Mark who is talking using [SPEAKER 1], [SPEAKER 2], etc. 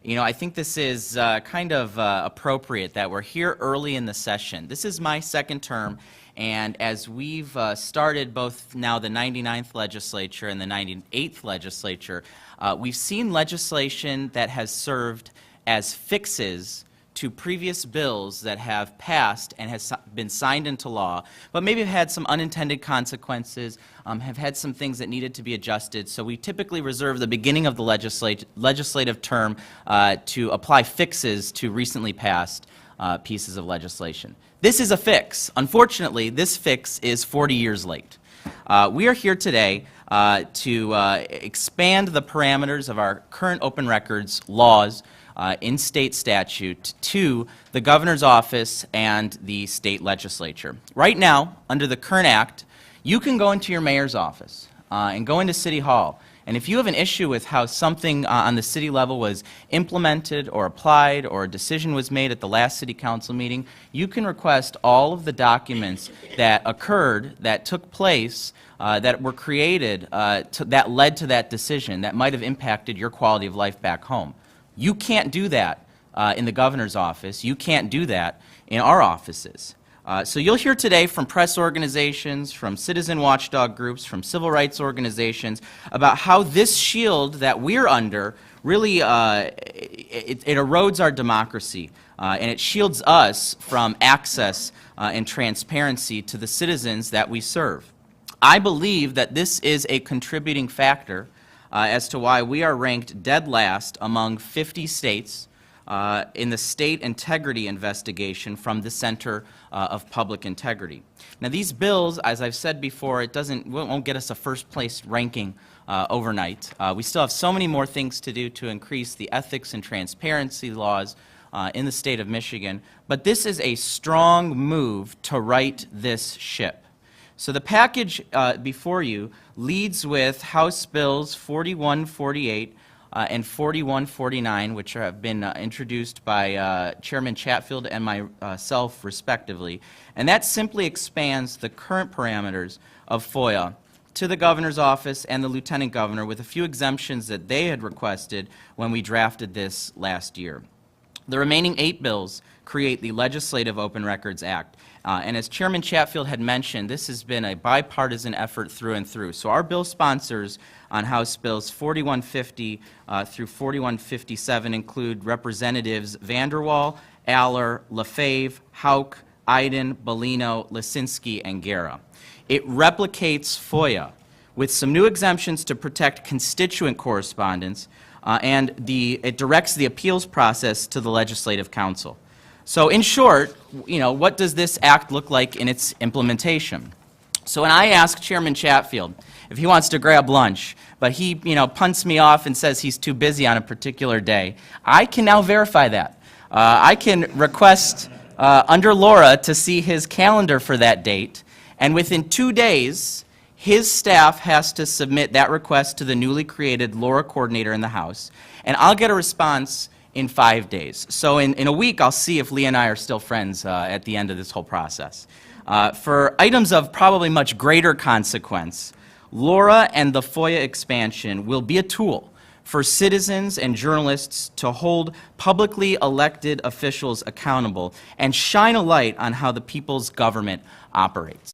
[SPEAKER 1] I think this is kind of appropriate that we're here early in the session. This is my second term, and as we've started both now the 99th legislature and the 98th legislature, we've seen legislation that has served as fixes to previous bills that have passed and has been signed into law, but maybe have had some unintended consequences, have had some things that needed to be adjusted. So we typically reserve the beginning of the legislative term to apply fixes to recently passed pieces of legislation. This is a fix. Unfortunately, this fix is 40 years late. We are here today to expand the parameters of our current open records laws in state statute to the governor's office and the state legislature. Right now, under the current act, you can go into your mayor's office and go into City Hall, and if you have an issue with how something on the city level was implemented or applied or a decision was made at the last city council meeting, you can request all of the documents that occurred, that took place, that were created, that led to that decision that might have impacted your quality of life back home. You can't do that in the governor's office. You can't do that in our offices. So you'll hear today from press organizations, from citizen watchdog groups, from civil rights organizations about how this shield that we're under really it erodes our democracy and it shields us from access and transparency to the citizens that we serve. I believe that this is a contributing factor as to why we are ranked dead last among 50 states in the state integrity investigation from the Center of Public Integrity. Now these bills, as I've said before, it won't get us a first place ranking overnight. We still have so many more things to do to increase the ethics and transparency laws in the state of Michigan, but this is a strong move to right this ship. So the package before you leads with House Bills 4148 and 4149, which have been introduced by Chairman Chatfield and myself respectively, and that simply expands the current parameters of FOIA to the governor's office and the lieutenant governor with a few exemptions that they had requested when we drafted this last year. The remaining 8 bills create the Legislative Open Records Act. And as Chairman Chatfield had mentioned, this has been a bipartisan effort through and through. So our bill sponsors on House Bills 4150 through 4157 include Representatives Vanderwall, Aller, Lefebvre, Houck, Iden, Bellino, Lisinski, and Guerra. It replicates FOIA with some new exemptions to protect constituent correspondence, and it directs the appeals process to the Legislative Council. So in short, what does this act look like in its implementation? So when I ask Chairman Chatfield if he wants to grab lunch, but he punts me off and says he's too busy on a particular day, I can now verify that. I can request under Laura to see his calendar for that date, and within 2 days, his staff has to submit that request to the newly created Laura coordinator in the House, and I'll get a response in 5 days. So in a week, I'll see if Lee and I are still friends at the end of this whole process. For items of probably much greater consequence, Laura and the FOIA expansion will be a tool for citizens and journalists to hold publicly elected officials accountable and shine a light on how the people's government operates.